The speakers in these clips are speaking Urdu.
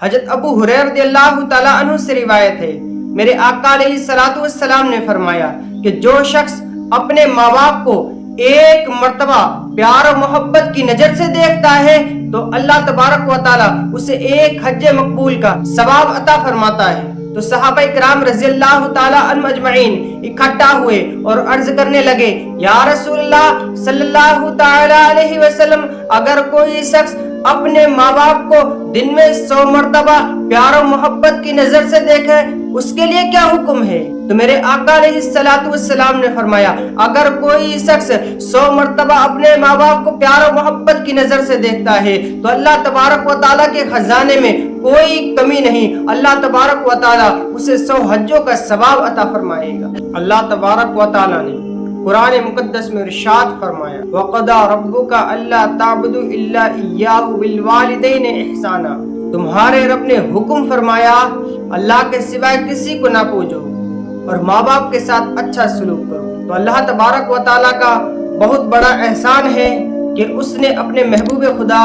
حضرت ابو ہریرہ رضی اللہ تعالیٰ عنہ سے روایت ہے، میرے آقا علیہ الصلوۃ والسلام نے فرمایا کہ جو شخص اپنے ماں باپ کو ایک مرتبہ پیار و محبت کی نظر سے دیکھتا ہے تو اللہ تبارک و تعالیٰ اسے ایک حج مقبول کا ثواب عطا فرماتا ہے۔ تو صحابہ کرام رضی اللہ تعالیٰ عنہ اجمعین اکٹھا ہوئے اور عرض کرنے لگے، یا رسول اللہ صلی اللہ تعالیٰ علیہ وسلم، اگر کوئی شخص اپنے ماں باپ کو دن میں 100 مرتبہ پیار و محبت کی نظر سے دیکھے اس کے لیے کیا حکم ہے؟ تو میرے آقا علیہ الصلوۃ والسلام نے فرمایا، اگر کوئی شخص 100 مرتبہ اپنے ماں باپ کو پیار و محبت کی نظر سے دیکھتا ہے تو اللہ تبارک و تعالیٰ کے خزانے میں کوئی کمی نہیں، اللہ تبارک و تعالیٰ اسے 100 حجوں کا ثواب عطا فرمائے گا۔ اللہ تبارک و تعالیٰ نے قرآن مقدس میں ارشاد فرمایا، وَقَضَىٰ رَبُّكَ أَلَّا تَعْبُدُوا إِلَّا إِيَّاهُ بِالْوَالِدَيْنِ إِحْسَانًا، تمہارے رب نے حکم فرمایا اللہ کے سوائے کسی کو نہ پوجو اور ماں باپ کے ساتھ اچھا سلوک کرو۔ تو اللہ تبارک و تعالیٰ کا بہت بڑا احسان ہے کہ اس نے اپنے محبوب خدا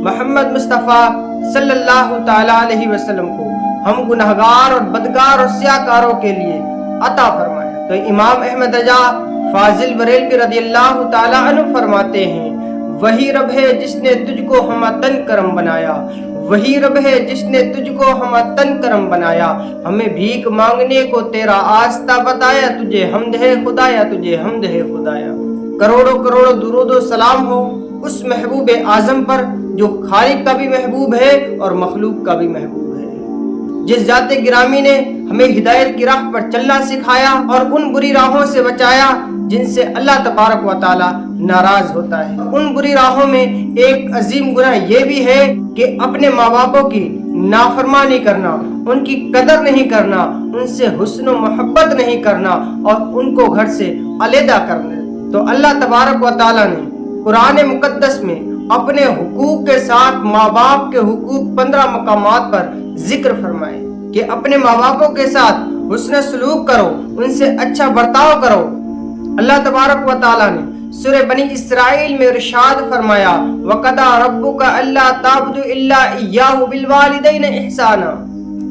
محمد مصطفیٰ صلی اللہ تعالیٰ علیہ وسلم کو ہم گنہگار اور بدکار اور سیاہکاروں کے لیے عطا فرمایا۔ تو امام احمد رضا فاضل بریلوی رضی اللہ تعالیٰ عنہ فرماتے ہیں، وہی رب ہے جس نے تجھ کو ہم تن کرم بنایا، وہی رب ہے جس نے تجھ کو ہم تن کرم بنایا، ہمیں بھیک مانگنے کو تیرا آستہ بتایا، تجھے حمد ہے خدایا، تجھے حمد ہے خدایا۔ کروڑوں کروڑوں درود و سلام ہو اس محبوب اعظم پر جو خالق کا بھی محبوب ہے اور مخلوق کا بھی محبوب ہے، جس ذات گرامی نے ہمیں ہدایت کی راہ پر چلنا سکھایا اور ان بری راہوں سے بچایا جن سے اللہ تبارک و تعالی ناراض ہوتا ہے۔ ان بری راہوں میں ایک عظیم گناہ یہ بھی ہے کہ اپنے ماں باپوں کی نافرمانی کرنا، ان کی قدر نہیں کرنا، ان سے حسن و محبت نہیں کرنا اور ان کو گھر سے علیحدہ کرنا۔ تو اللہ تبارک و تعالی نے قرآن مقدس میں اپنے حقوق کے ساتھ ماں باپ کے حقوق 15 مقامات پر ذکر فرمائے کہ اپنے ماں باپوں کے ساتھ حسن سلوک کرو، ان سے اچھا برتاؤ کرو۔ اللہ تبارک و تعالیٰ نے سورہ بنی اسرائیل میں ارشاد فرمایا، وَقَضَىٰ رَبُّكَ أَلَّا تَعْبُدُوا إِلَّا إِيَّاهُ بِالْوَالِدَيْنِ إِحْسَانًا،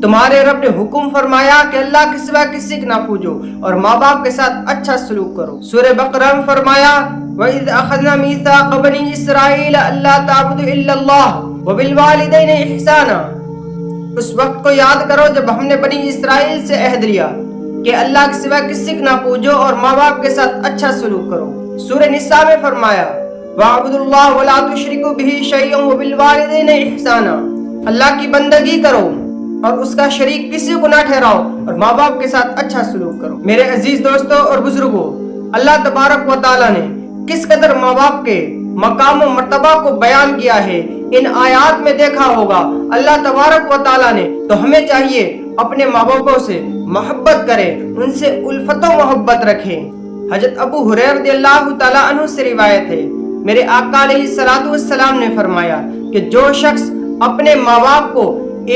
تمہارے رب نے حکم فرمایا کہ اللہ کے سوا کسی کو نہ پوجو اور ماں باپ کے ساتھ اچھا سلوک کرو۔ سورہ بقرہ میں فرمایا، وَإِذْ أَخَذْنَا مِيثَاقَ بَنِي إِسْرَائِيلَ أَلَّا تَعْبُدُوا إِلَّا اللَّهَ وَبِالْوَالِدَيْنِ إِحْسَانًا، اس وقت کو یاد کرو جب ہم نے بنی اسرائیل سے عہد لیا کہ اللہ کے سوا کسی کو نہ پوجو اور ماں باپ کے ساتھ اچھا سلوک کرو۔ سورہ نساء میں فرمایا، وَاعْبُدُوا اللَّهَ وَلَا تُشْرِكُوا بِهِ شَيْئًا وَبِالْوَالِدَيْنِ إِحْسَانًا، اللہ کی بندگی کرو اور اس کا شریک کسی کو نہ ٹھہراؤ اور ماں باپ کے ساتھ اچھا سلوک کرو۔ میرے عزیز دوستوں اور بزرگوں، اللہ تبارک و تعالیٰ نے کس قدر ماں باپ کے مقام و مرتبہ کو بیان کیا ہے ان آیات میں دیکھا ہوگا اللہ تبارک و تعالیٰ نے۔ تو ہمیں چاہیے اپنے ماں باپوں سے محبت کریں، ان سے الفت و محبت رکھیں۔ حضرت ابو ہریرہ رضی اللہ تعالیٰ عنہ سے روایت ہے، میرے آقا علیہ الصلوۃ والسلام نے فرمایا کہ جو شخص اپنے ماں باپ کو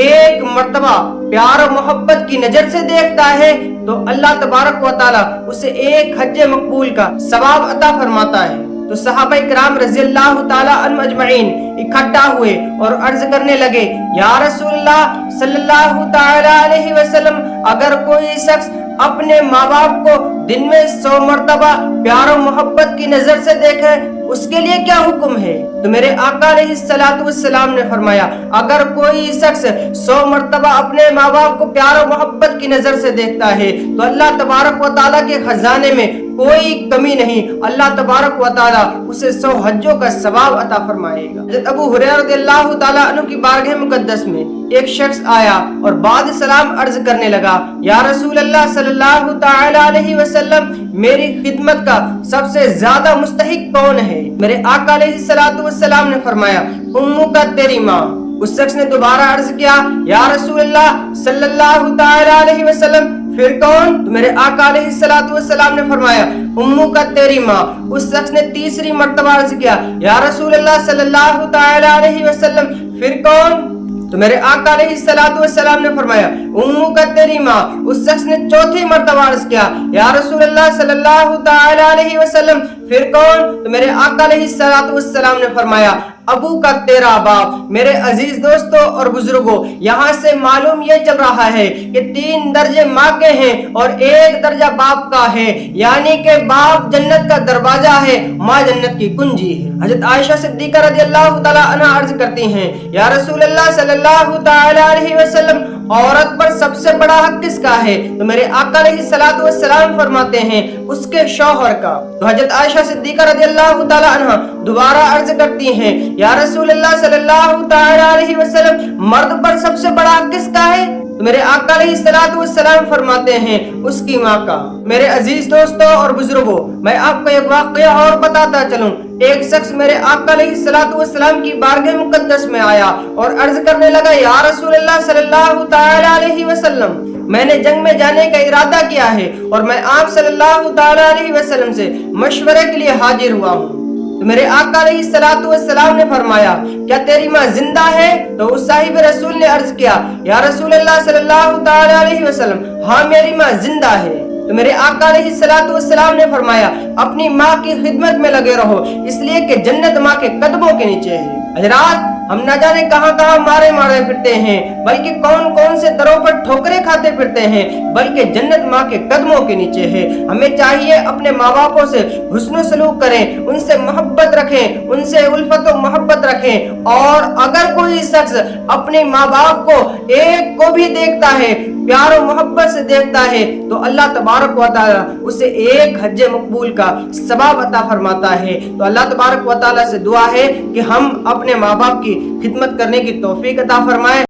ایک مرتبہ پیار و محبت کی نظر سے دیکھتا ہے تو اللہ تبارک و تعالیٰ اسے ایک حج مقبول کا ثواب عطا فرماتا ہے۔ تو صحابہ کرام رضی اللہ تعالیٰ عنہ اجمعین اکٹھا ہوئے اور عرض کرنے لگے، یا رسول اللہ صلی اللہ تعالیٰ علیہ وسلم، اگر کوئی شخص اپنے ماں باپ کو دن میں 100 مرتبہ پیار و محبت کی نظر سے دیکھے اس کے لیے کیا حکم ہے؟ تو میرے آقا علیہ الصلوۃ والسلام نے فرمایا، اگر کوئی شخص 100 مرتبہ اپنے ماں باپ کو پیار و محبت کی نظر سے دیکھتا ہے تو اللہ تبارک و تعالیٰ کے خزانے میں کوئی کمی نہیں، اللہ تبارک و تعالیٰ اسے 100 حجوں کا ثواب عطا فرمائے گا۔ حضرت ابو ہریرہ رضی اللہ تعالیٰ عنہ کی بارگاہ مقدس میں ایک شخص آیا اور بعد سلام عرض کرنے لگا، یا رسول اللہ صلی اللہ تعالیٰ علیہ وسلم، میری خدمت کا سب سے زیادہ مستحق کون ہے؟ میرے آقا علیہ الصلوۃ والسلام نے فرمایا، امک تیری ماں۔ اس شخص نے دوبارہ عرض کیا، یا رسول اللہ صلی اللہ تعالیٰ علیہ وسلم، پھر کون؟ تو میرے آقا علیہ الصلوۃ والسلام نے فرمایا، امک تیری ماں۔ اس شخص نے تیسری مرتبہ عرض کیا، یا رسول اللہ صلی اللہ تعالیٰ علیہ وسلم، پھر کون؟ تو میرے آقا علیہ الصلوۃ والسلام نے فرمایا، امک تیری ماں۔ اس شخص نے چوتھی مرتبہ عرض کیا، یا رسول اللہ صلی اللہ تعالیٰ علیہ وسلم، پھر کون؟ تو میرے آقا علیہ الصلوۃ والسلام نے فرمایا، ابو کا تیرا باپ۔ میرے عزیز دوستوں اور بزرگوں، یہاں سے معلوم یہ چل رہا ہے کہ 3 درجے ماں کے ہیں اور 1 درجہ باپ کا ہے، یعنی کہ باپ جنت کا دروازہ ہے، ماں جنت کی کنجی ہے۔ حضرت عائشہ صدیقہ رضی اللہ تعالی عنہا عرض کرتی ہیں، یا رسول اللہ صلی اللہ تعالی علیہ وسلم، عورت پر سب سے بڑا حق کس کا ہے؟ تو میرے آقا علیہ الصلوۃ والسلام فرماتے ہیں اس کے شوہر کا۔ تو حضرت عائشہ صدیقہ رضی اللہ تعالی عنہا دوبارہ عرض کرتی ہیں، یا رسول اللہ صلی اللہ تعالی علیہ وسلم، مرد پر سب سے بڑا حق کس کا ہے؟ تو میرے آقا علیہ الصلوۃ والسلام فرماتے ہیں اس کی ماں کا۔ میرے عزیز دوستوں اور بزرگوں، میں آپ کو ایک واقعہ اور بتاتا چلوں۔ ایک شخص میرے آقا علیہ الصلوۃ والسلام کی بارگاہ مقدس میں آیا اور عرض کرنے لگا، یا رسول اللہ صلی اللہ تعالی علیہ وسلم، میں نے جنگ میں جانے کا ارادہ کیا ہے اور میں آپ صلی اللہ تعالی علیہ وسلم سے مشورے کے لیے حاضر ہوا ہوں۔ تو میرے آقا علیہ الصلوۃ والسلام نے فرمایا، کیا تیری ماں زندہ ہے؟ تو اس صاحب رسول نے عرض کیا، یا رسول اللہ صلی اللہ تعالی علیہ وسلم، ہاں میری ماں زندہ ہے۔ تو میرے آقا علیہ الصلوۃ والسلام نے فرمایا، اپنی ماں کی خدمت میں لگے رہو، اس لیے کہ جنت ماں کے قدموں کے نیچے ہے۔ حضرات، ہم نہ جانے کہاں کہاں مارے پھرتے ہیں، بلکہ کون کون سے دروں پر ٹھوکریں کھاتے پھرتے ہیں، بلکہ جنت ماں کے قدموں کے نیچے ہے۔ ہمیں چاہیے اپنے ماں باپوں سے حسن و سلوک کریں، ان سے محبت رکھیں، ان سے الفت و محبت رکھیں، اور اگر کوئی شخص اپنے ماں باپ کو ایک کو بھی دیکھتا ہے، پیار و محبت سے دیکھتا ہے، تو اللہ تبارک و تعالی اسے 1 حج مقبول کا ثواب عطا فرماتا ہے۔ تو اللہ تبارک و تعالی سے دعا ہے کہ ہم اپنے ماں باپ کی خدمت کرنے کی توفیق عطا فرمائے۔